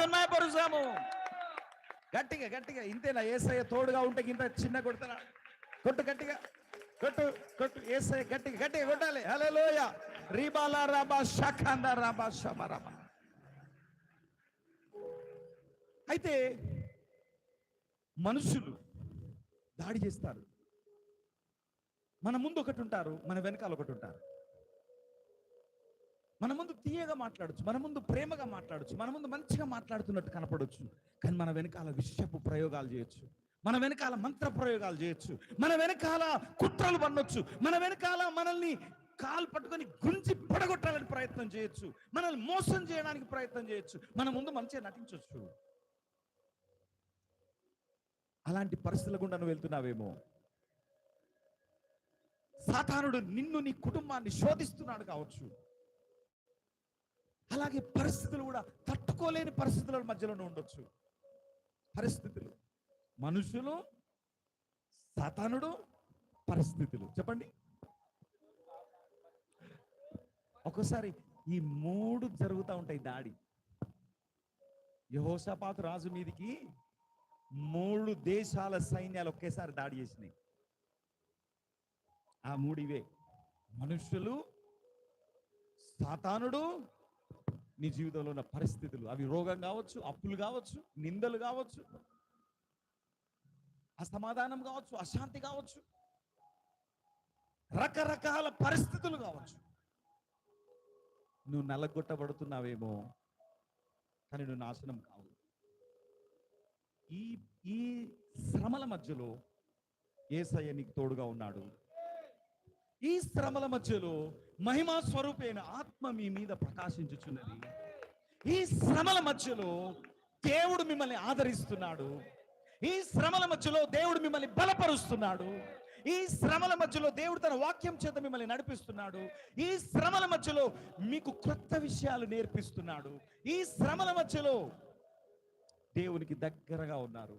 తన్మయపరుస్తాము. గట్టిగా గట్టిగా ఇంతేనా? యేసయ్య తోడుగా ఉంటే ఇంత చిన్న కొడతారా? కొట్టు గట్టిగా, కొట్టు కొట్టు. యేసయ్య గట్టిగా గట్టిగా కొట్టాలి. హల్లెలూయా. రిబాలా రబా షకంద రబా షమరబా. అయితే మనుషులు దాడి చేస్తారు. మన ముందు ఒకటి ఉంటారు, మన వెనకాల ఒకటి ఉంటారు. మన ముందు తీయగా మాట్లాడచ్చు, మన ముందు ప్రేమగా మాట్లాడచ్చు, మన ముందు మంచిగా మాట్లాడుతున్నట్టు కనపడవచ్చు. కానీ మన వెనకాల విషపు ప్రయోగాలు చేయొచ్చు, మన వెనకాల మంత్ర ప్రయోగాలు చేయొచ్చు, మన వెనకాల కుట్రలు పన్నొచ్చు, మన వెనకాల మనల్ని కాలు పట్టుకొని గుంజి పడగొట్టాలని ప్రయత్నం చేయొచ్చు, మనల్ని మోసం చేయడానికి ప్రయత్నం చేయొచ్చు, మన ముందు మంచిగా నటించవచ్చు. అలాంటి పరిస్థితుల గుండా నువ్వు వెళ్తున్నావేమో. సాతానుడు నిన్ను, నీ కుటుంబాన్ని శోధిస్తున్నాడు కావచ్చు. అలాగే పరిస్థితులు కూడా తట్టుకోలేని పరిస్థితుల మధ్యలోనే ఉండొచ్చు. పరిస్థితులు, మనుషులు, సాతానుడు, పరిస్థితులు. చెప్పండి. ఒక్కోసారి ఈ మూడు జరుగుతూ ఉంటాయి దాడి. యెహోషాపాతు రాజు మీదికి 3 దేశాల సైన్యాలు ఒకేసారి దాడి చేసినాయి. ఆ 3 ఇవే: మనుషులు, సాతానుడు, నీ జీవితంలో ఉన్న పరిస్థితులు. అవి రోగం కావచ్చు, అప్పులు కావచ్చు, నిందలు కావచ్చు, అసమాధానం కావచ్చు, అశాంతి కావచ్చు, రకరకాల పరిస్థితులు కావచ్చు. నువ్వు నల్లగొట్టబడుతున్నావేమో, కానీ నువ్వు నాశనం కావు. ఈ శ్రమల మధ్యలో యేసయ్య నీకు తోడుగా ఉన్నాడు. ఈ శ్రమల మధ్యలో మహిమా స్వరూపైన ఆత్మ మీ మీద ప్రకాశించుచున్నది. ఈ శ్రమల మధ్యలో దేవుడు మిమ్మల్ని ఆదరిస్తున్నాడు. ఈ శ్రమల మధ్యలో దేవుడు మిమ్మల్ని బలపరుస్తున్నాడు. ఈ శ్రమల మధ్యలో దేవుడు తన వాక్యం చేత మిమ్మల్ని నడిపిస్తున్నాడు. ఈ శ్రమల మధ్యలో మీకు కొత్త విషయాలు నేర్పిస్తున్నాడు. ఈ శ్రమల మధ్యలో దేవునికి దగ్గరగా ఉన్నారు.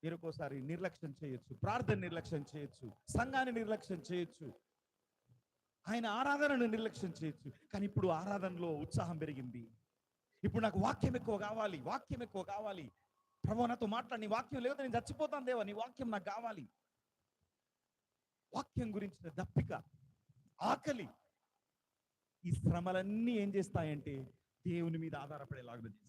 మీరు ఒక్కోసారి నిర్లక్ష్యం చేయొచ్చు, ప్రార్థన నిర్లక్ష్యం చేయొచ్చు, సంఘాన్ని నిర్లక్ష్యం చేయొచ్చు, ఆయన ఆరాధనను నిర్లక్ష్యం చేయొచ్చు. కానీ ఇప్పుడు ఆరాధనలో ఉత్సాహం పెరిగింది. ఇప్పుడు నాకు వాక్యం ఎక్కువ కావాలి, వాక్యం ఎక్కువ కావాలి. ప్రభువా నాతో మాట్లాడి, నీ వాక్యం లేదు నేను చచ్చిపోతాను దేవా, నీ వాక్యం నాకు కావాలి. వాక్యం గురించిన దప్పిక, ఆకలి. ఈ శ్రమలన్నీ ఏం చేస్తాయంటే దేవుని మీద ఆధారపడేలాగా చేస్తాయి.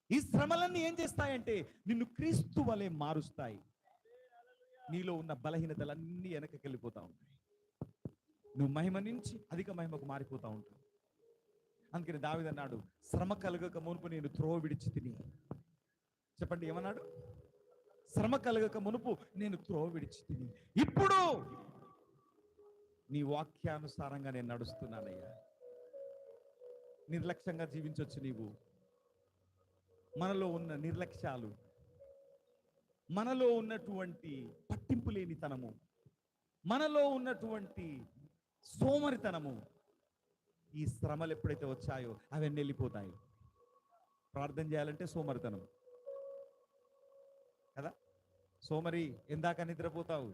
ఈ శ్రమలన్నీ ఏం చేస్తాయంటే నిన్ను క్రీస్తు వలె మారుస్తాయి. నీలో ఉన్న బలహీనతలన్నీ వెనకకి వెళ్ళిపోతా ఉంటాయి. నువ్వు మహిమ నుంచి అధిక మహిమకు మారిపోతా ఉంటావు. అందుకని దావీదు అన్నాడు, శ్రమ కలగక మునుపు నేను త్రోవ విడిచి తిని. చెప్పండి, ఏమన్నాడు? శ్రమ కలగక మునుపు నేను త్రోవ విడిచి తిని, ఇప్పుడు నీ వాక్యానుసారంగా నేను నడుస్తున్నానయ్యా. నిర్లక్ష్యంగా జీవించవచ్చు నీవు. మనలో ఉన్న నిర్లక్ష్యాలు, మనలో ఉన్నటువంటి పట్టింపు లేనితనము, మనలో ఉన్నటువంటి సోమరితనము, ఈ శ్రమలు ఎప్పుడైతే వచ్చాయో అవన్నీ వెళ్ళిపోతాయి. ప్రార్థన చేయాలంటే సోమరితనం కదా. సోమరి, ఎందాక నిద్రపోతావు,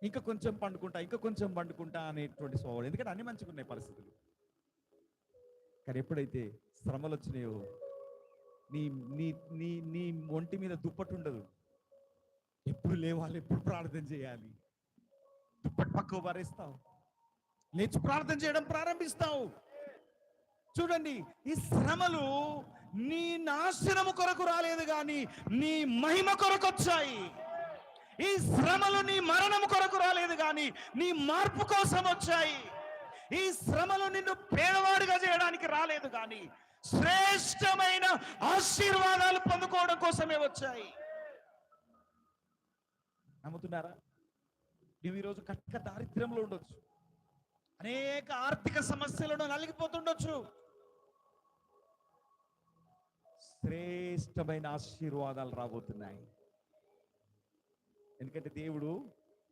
ఇంకా కొంచెం పండుకుంటా, ఇంకా కొంచెం పండుకుంటా అనేటువంటి సోమరి. ఎందుకంటే అన్ని మంచిగా ఉన్నాయి పరిస్థితులు. కానీ ఎప్పుడైతే శ్రమలు వచ్చినాయో నీ నీ నీ నీ ఒంటి మీద దుప్పటి ఉండదు. ఎప్పుడు లేవాలి, ఎప్పుడు ప్రార్థన చేయాలి, దుప్పటి పక్కకు పారేస్తావు, లేచి ప్రార్థన చేయడం ప్రారంభిస్తావు. చూడండి, ఈ శ్రమలు నీ నాశనము కొరకు రాలేదు కానీ నీ మహిమ కొరకు వచ్చాయి. ఈ శ్రమలు నీ మరణము కొరకు రాలేదు కానీ నీ మార్పు కోసం వచ్చాయి. ఈ శ్రమలు నిన్ను పేదవాడిగా చేయడానికి రాలేదు కానీ శ్రేష్టమైన ఆశీర్వాదాలు పొందుకోవడం కోసమే వచ్చాయి. నమ్ముతున్నారా? నువ్వు ఈరోజు కట్ట దారిద్ర్యంలో ఉండొచ్చు, అనేక ఆర్థిక సమస్యలను నలిగిపోతుండొచ్చు. శ్రేష్టమైన ఆశీర్వాదాలు రాబోతున్నాయి. ఎందుకంటే దేవుడు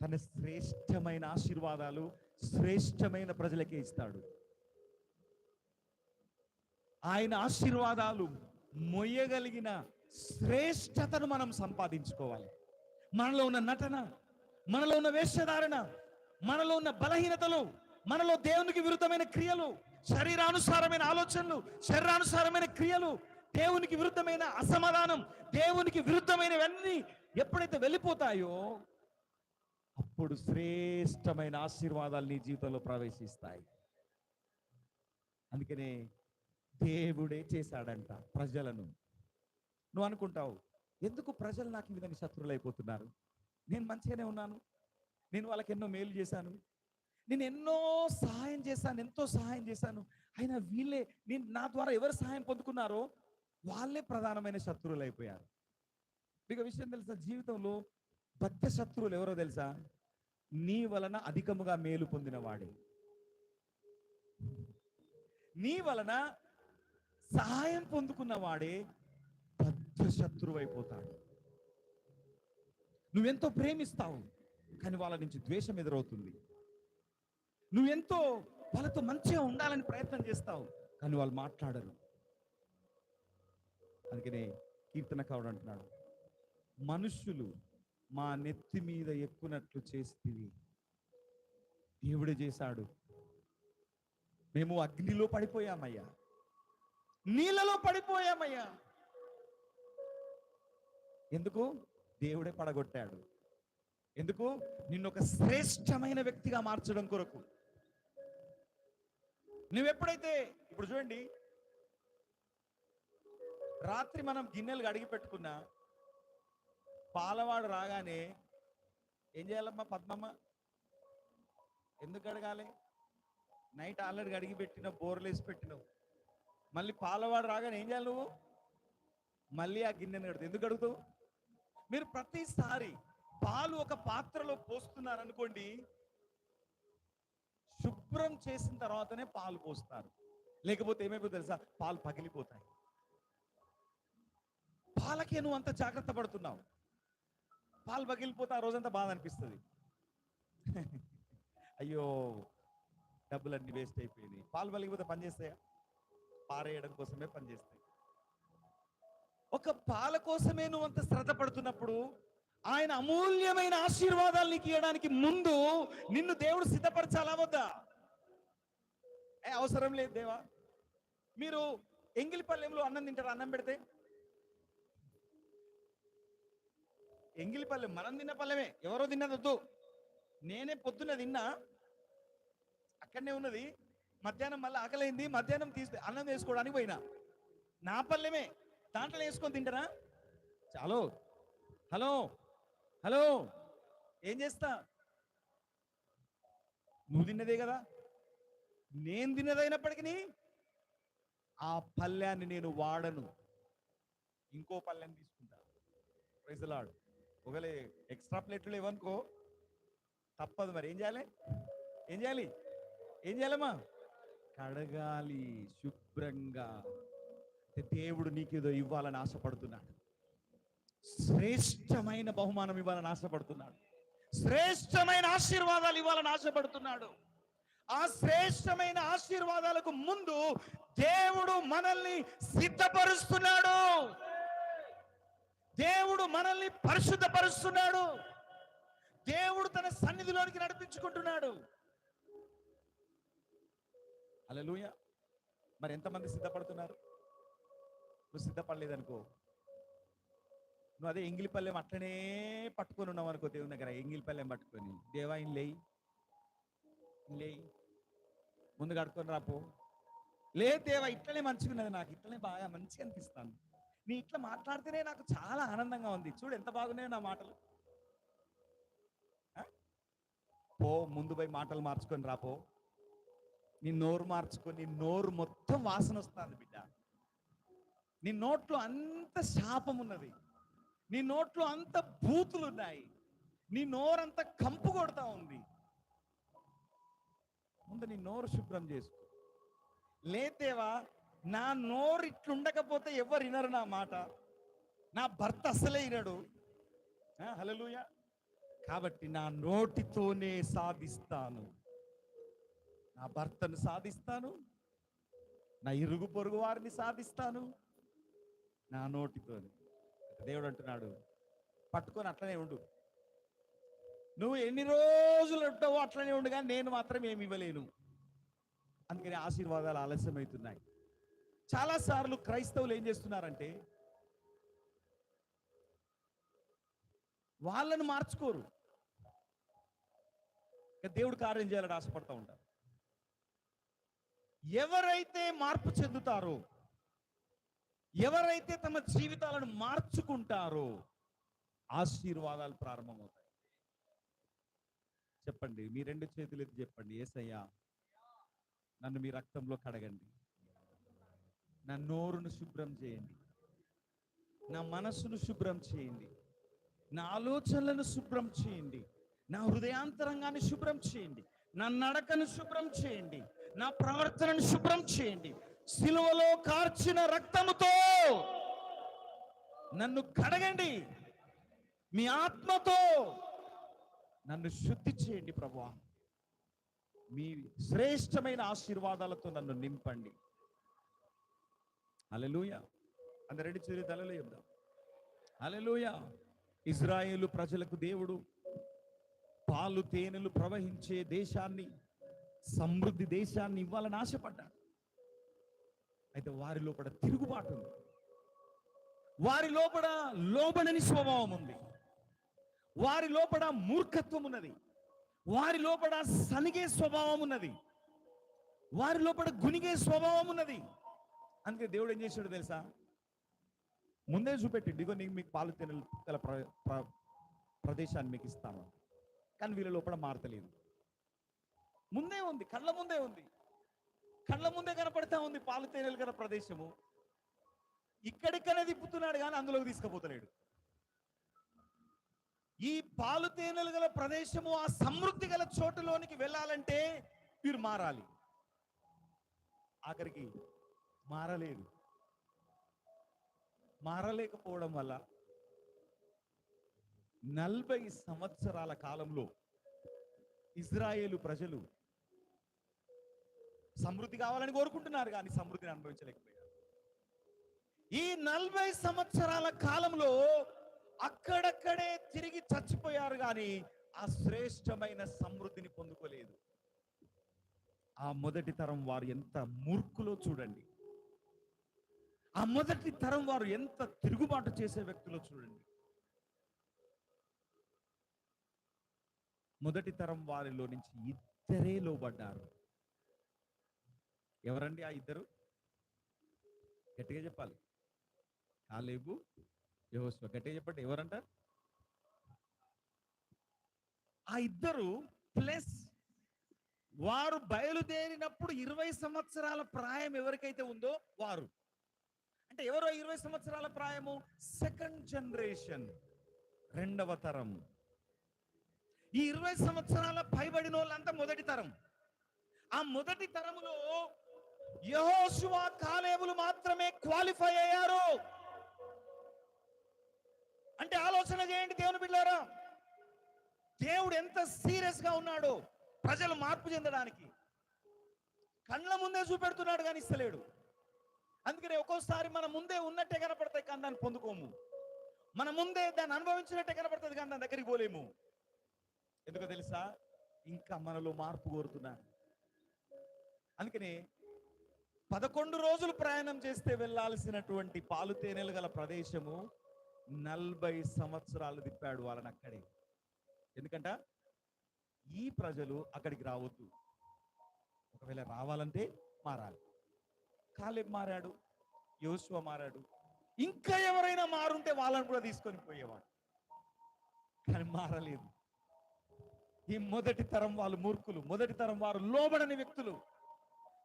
తన శ్రేష్టమైన ఆశీర్వాదాలు శ్రేష్టమైన ప్రజలకే ఇస్తాడు. ఆయన ఆశీర్వాదాలు మొయ్యగలిగిన శ్రేష్టతను మనం సంపాదించుకోవాలి. మనలో ఉన్న నటన, మనలో ఉన్న వేషధారణ, మనలో ఉన్న బలహీనతలు, మనలో దేవునికి విరుద్ధమైన క్రియలు, శరీరానుసారమైన ఆలోచనలు, శరీరానుసారమైన క్రియలు, దేవునికి విరుద్ధమైన అసమాధానం, దేవునికి విరుద్ధమైనవన్నీ ఎప్పుడైతే వెళ్ళిపోతాయో అప్పుడు శ్రేష్టమైన ఆశీర్వాదాలు నీ జీవితంలో ప్రవేశిస్తాయి. అందుకనే దేవుడే చేశాడంట ప్రజలను. నువ్వు అనుకుంటావు, ఎందుకు ప్రజలు నాకు ఈ విధంగా శత్రువులు అయిపోతున్నారు? నేను మంచిగానే ఉన్నాను, నేను వాళ్ళకి ఎన్నో మేలు చేశాను, నేను ఎన్నో సహాయం చేశాను, ఎంతో సహాయం చేశాను, అయినా వీళ్ళే, నేను నా ద్వారా ఎవరు సహాయం పొందుకున్నారో వాళ్ళే ప్రధానమైన శత్రువులు అయిపోయారు. మీకు విషయం తెలుసా? జీవితంలో పెద్ద శత్రువులు ఎవరో తెలుసా? నీ వలన అధికముగా మేలు పొందిన వాడే. నీ వలన సహాయం పొందుకున్న వాడే పెద్ద శత్రువు అయిపోతాడు. నువ్వెంతో ప్రేమిస్తావు, కానీ వాళ్ళ నుంచి ద్వేషం ఎదురవుతుంది. నువ్వెంతో వాళ్ళతో మంచిగా ఉండాలని ప్రయత్నం చేస్తావు, కానీ వాళ్ళు మాట్లాడరు. అందుకనే కీర్తనకారుడు అంటున్నాడు, మనుష్యులు మా నెత్తి మీద ఎక్కునట్లు చేస్తేవి. దేవుడే చేశాడు. మేము అగ్నిలో పడిపోయామయ్యా, నీళ్ళలో పడిపోయామయ్యా. ఎందుకు? దేవుడే పడగొట్టాడు. ఎందుకు? నిన్ను ఒక శ్రేష్టమైన వ్యక్తిగా మార్చడం కొరకు. నువ్వెప్పుడైతే, ఇప్పుడు చూడండి, రాత్రి మనం గిన్నెలు కడిగి పెట్టుకున్నా పాలవాడు రాగానే ఏం చేయాలమ్మా పద్మమ్మ? ఎందుకు కడగాలి? నైట్ ఆల్రెడీ కడిగి పెట్టిన, బోర్లేసి పెట్టినావు, మళ్ళీ పాలవాడు రాగానే ఏం చేయాలి నువ్వు? మళ్ళీ ఆ గిన్నెను కడుగుతావు. ఎందుకు కడుగుతావు? మీరు ప్రతిసారి పాలు ఒక పాత్రలో పోస్తున్నారనుకోండి, శుభ్రం చేసిన తర్వాతనే పాలు పోస్తారు. లేకపోతే ఏమైపోతుంది తెలుసా? పాలు పగిలిపోతాయి. పాలకే నువ్వు అంత జాగ్రత్త పడుతున్నావు, పాలు పగిలిపోతే ఆ రోజంతా బాధ అనిపిస్తుంది. అయ్యో, డబ్బులన్నీ వేస్ట్ అయిపోయినాయి. పాలు పగిలిపోతే పనిచేస్తాయా? పారేయడం కోసమే పనిచేస్తాయి. ఒక పాల కోసమే నువ్వు అంత శ్రద్ధ పడుతున్నప్పుడు, ఆయన అమూల్యమైన ఆశీర్వాదాలు నీకు ఇవ్వడానికి ముందు నిన్ను దేవుడు సిద్ధపరచాలా వద్దా? అవసరం లేదు దేవా. మీరు ఎంగిలిపల్లెంలో అన్నం తింటారు? అన్నం పెడితే ఎంగిలిపల్లెం మనం తిన్న పల్లెమే, ఎవరో తిన్నది వద్దు. నేనే పొద్దున్న తిన్నా, అక్కడనే ఉన్నది. మధ్యాహ్నం మళ్ళీ ఆకలైంది, మధ్యాహ్నం అన్నం వేసుకోవడానికి పోయినా, నా పల్లెమే, దాంట్లో వేసుకొని తింటారా? చాలు. హలో హలో, ఏం చేస్తా? నువ్వు తిన్నదే కదా, నేను తిన్నదైనప్పటికీ ఆ పల్లెన్ని నేను వాడను, ఇంకో పల్లెని తీసుకుంటా. Praise the lord. ఒకవేళ ఎక్స్ట్రా ప్లేట్లు లేవనుకో తప్పదు. మరి ఏం చేయాలి? ఏం చేయాలి? ఏం చేయాలమ్మా? కడగాలి శుభ్రంగా. దేవుడు నీకేదో ఇవ్వాలని ఆశపడుతున్నాడు, శ్రేష్టమైన బహుమానం ఇవ్వాలని ఆశపడుతున్నాడు, శ్రేష్టమైన ఆశీర్వాదాలు ఇవ్వాలని ఆశపడుతున్నాడు. ఆ శ్రేష్టమైన ఆశీర్వాదాలకు ముందు దేవుడు మనల్ని సిద్ధపరుస్తున్నాడు, దేవుడు మనల్ని పరిశుద్ధపరుస్తున్నాడు, దేవుడు తన సన్నిధిలోనికి నడిపించుకుంటున్నాడు. హల్లెలూయా. మరి ఎంతమంది సిద్ధపడుతున్నారు? నువ్వు సిద్ధపడలేదనుకో, నువ్వు అదే ఎంగిలిపల్లెం అట్లనే పట్టుకొని ఉన్నావు అనుకో, దేవుని దగ్గర ఎంగిలిపల్లెం పట్టుకొని, దేవా ఇన్ లేయి, ముందు కడుక్కొని రాపో. లేదు దేవా, ఇట్లనే మంచిగున్నది, నాకు ఇట్లనే బాగా మంచిగా అనిపిస్తాను, నీ ఇట్లా మాట్లాడితేనే నాకు చాలా ఆనందంగా ఉంది, చూడు ఎంత బాగున్నాయో నా మాటలు. పో, ముందు పోయి మాటలు మార్చుకొని రాపో. నీ నోరు మార్చుకొని, నీ నోరు మొత్తం వాసన వస్తుంది బిడ్డ. నీ నోట్లో అంత శాపం ఉన్నది, నీ నోట్లో అంత బూతులు ఉన్నాయి, నీ నోరంతా కంపు కొడతా ఉంది. ముందు నీ నోరు శుభ్రం చేసుకో. లేదేవా, నా నోరు ఇట్లుండకపోతే ఎవరు వినరు నా మాట, నా భర్త అసలే వినడు. హల్లెలూయా. కాబట్టి నా నోటితోనే సాధిస్తాను, నా భర్తను సాధిస్తాను, నా ఇరుగు పొరుగు వారిని సాధిస్తాను నా నోటితోనే. దేవుడు అంటున్నాడు, పట్టుకొని అట్లనే ఉండు. నువ్వు ఎన్ని రోజులు ఉంటావో అట్లనే ఉండు, కానీ నేను మాత్రం ఏమి ఇవ్వలేను. అందుకని ఆశీర్వాదాలు ఆలస్యమవుతున్నాయి. చాలాసార్లు క్రైస్తవులు ఏం చేస్తున్నారంటే వాళ్ళను మార్చుకోరు, దేవుడు కార్యం చేయాలని ఆశపడతా ఉంటారు. ఎవరైతే మార్పు చెందుతారో, ఎవరైతే తమ జీవితాలను మార్చుకుంటారో ఆశీర్వాదాలు ప్రారంభమవుతాయి. చెప్పండి, మీ రెండు చేతులు ఎత్తి చెప్పండి, యేసయ్యా నన్ను మీ రక్తంలో కడగండి, నా నోరును శుభ్రం చేయండి, నా మనస్సును శుభ్రం చేయండి, నా ఆలోచనలను శుభ్రం చేయండి, నా హృదయాంతరంగాన్ని శుభ్రం చేయండి, నా నడకను శుభ్రం చేయండి, నా ప్రవర్తనను శుభ్రం చేయండి. సిలువలో కార్చిన రక్తముతో నన్ను కడగండి, మీ ఆత్మతో నన్ను శుద్ధి చేయండి ప్రభువా. మీ శ్రేష్టమైన ఆశీర్వాదాలతో నన్ను నింపండి. హల్లెలూయా. అందరెడ్డి చేతులు తలలో చెప్దాం. హల్లెలూయా. ఇజ్రాయేలు ప్రజలకు దేవుడు పాలు తేనెలు ప్రవహించే దేశాన్ని, సమృద్ధి దేశాన్ని ఇవ్వాలని ఆశపడ్డాడు. అయితే వారి లోపల తిరుగుబాటు ఉంది, వారి లోపల లోబడని స్వభావం ఉంది, వారి లోపల మూర్ఖత్వం ఉన్నది, వారి లోపల సనిగే స్వభావం ఉన్నది, వారి లోపల గునిగే స్వభావం ఉన్నది. అందుకే దేవుడు ఏం చేశాడు తెలుసా? ముందే చూపెట్టిండు, ఇగో నీకు మీకు పాలు తేనెలు గల ప్రదేశాన్ని మీకు ఇస్తాను. కానీ వీళ్ళ లోపల మారతలేదు. ముందే ఉంది, కళ్ళ ముందే ఉంది, కళ్ళ ముందే కనపడతా ఉంది పాలు తేనెలు గల ప్రదేశము. ఇక్కడిక్కడే తిప్పుతున్నాడు కానీ అందులోకి తీసుకుపోతలేడు. ఈ పాలు తేనెలు గల ప్రదేశము, ఆ సమృద్ధి గల చోటులోనికి వెళ్ళాలంటే వీరు మారాలి. ఆఖరికి మారలేదు. మారలేకపోవడం వల్ల 40 సంవత్సరాల కాలంలో ఇజ్రాయేలు ప్రజలు సమృద్ధి కావాలని కోరుకుంటున్నారు కానీ సమృద్ధిని అనుభవించలేకపోయారు. ఈ 40 సంవత్సరాల కాలంలో అక్కడక్కడే తిరిగి చచ్చిపోయారు కానీ ఆ శ్రేష్టమైన సమృద్ధిని పొందుకోలేదు. ఆ మొదటి తరం వారు ఎంత మూర్ఖులో చూడండి. ఆ మొదటి తరం వారు ఎంత తిరుగుబాటు చేసే వ్యక్తులో చూడండి. మొదటి తరం వారిలో నుంచి ఇద్దరే లోబడ్డారు. ఎవరండి ఆ ఇద్దరు? గట్టిగా చెప్పాలి. కాలేబు, యెహోషువ. గట్టిగా చెప్పండి, ఎవరంటారు? ఆ ఇద్దరు ప్లస్ వారు బయలుదేరినప్పుడు 20 సంవత్సరాల ప్రాయం ఎవరికైతే ఉందో వారు. అంటే ఎవరో 20 సంవత్సరాల ప్రాయము? సెకండ్ జనరేషన్, రెండవ తరం. ఈ 20 సంవత్సరాల పైబడిన వాళ్ళంతా మొదటి తరం. ఆ మొదటి తరములో యెహోషువ, కాలేబులు మాత్రమే క్వాలిఫై అయ్యారు. అంటే ఆలోచన చేయండి దేవుని బిడ్డలారా, దేవుడు ఎంత సీరియస్ గా ఉన్నాడో ప్రజలు మార్పు చెందడానికి. కళ్ళ ముందే చూపెడుతున్నాడు కానీ ఇస్తలేడు. అందుకనే ఒక్కోసారి మన ముందే ఉన్నట్టే కనపడతాయి కానీ దాన్ని పొందుకోము. మన ముందే దాన్ని అనుభవించినట్టే కనపడుతుంది కానీ దాని దగ్గరికి పోలేము. ఎందుకో తెలుసా? ఇంకా మనలో మార్పు కోరుతున్నారు. అందుకనే 11 రోజులు ప్రయాణం చేస్తే వెళ్ళాల్సినటువంటి పాలు తేనెలు గల ప్రదేశము 40 సంవత్సరాలు తిప్పాడు వాళ్ళని అక్కడే. ఎందుకంట ఈ ప్రజలు అక్కడికి రావద్దు, ఒకవేళ రావాలంటే మారాలి. కాలేబ్ మారాడు, యెహోషువ మారాడు, ఇంకా ఎవరైనా మారుంటే వాళ్ళని కూడా తీసుకొని పోయేవాడు. కానీ మారలేదు. ఈ మొదటి తరం వాళ్ళు మూర్ఖులు, మొదటి తరం వారు లోబడని వ్యక్తులు.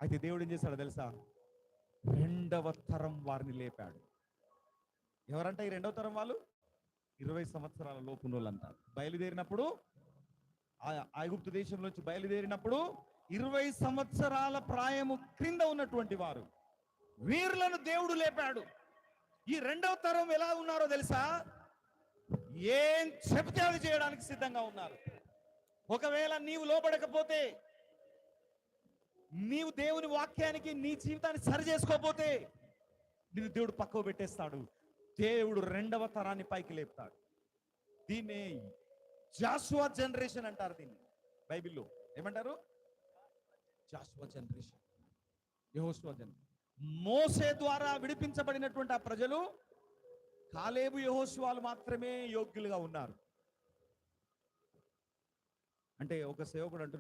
అయితే దేవుడు ఏం చేశాడో తెలుసా? రెండవ తరం వారిని లేపాడు. ఎవరంటే ఈ రెండవ తరం వాళ్ళు? 20 సంవత్సరాల లోపు వాళ్ళంతా బయలుదేరినప్పుడు, ఐగుప్తు దేశం నుంచి బయలుదేరినప్పుడు 20 సంవత్సరాల ప్రాయము క్రింద ఉన్నటువంటి వారు, వీరులను దేవుడు లేపాడు. ఈ రెండవ తరం ఎలా ఉన్నారో తెలుసా? ఏం చెబితే అది చేయడానికి సిద్ధంగా ఉన్నారు. ఒకవేళ నీవు లోబడకపోతే, నీవు దేవుని వాక్యానికి నీ జీవితాన్ని సరి చేసుకోకపోతే నిన్ను దేవుడు పక్కకు పెట్టేస్తాడు. దేవుడు రెండవ తరాన్ని పైకి లేపుతాడు. దీన్ని జాషువా జనరేషన్ అంటారు. దీన్ని బైబిల్లో ఏమంటారు? జాషువా జనరేషన్. యెహోషువ జనం. మోసే ద్వారా విడిపించబడినటువంటి ఆ ప్రజలు కాలేబు యెహోషువాలు మాత్రమే యోగ్యులుగా ఉన్నారు. అంటే ఒక సేవకుడు అంటున్నాడు,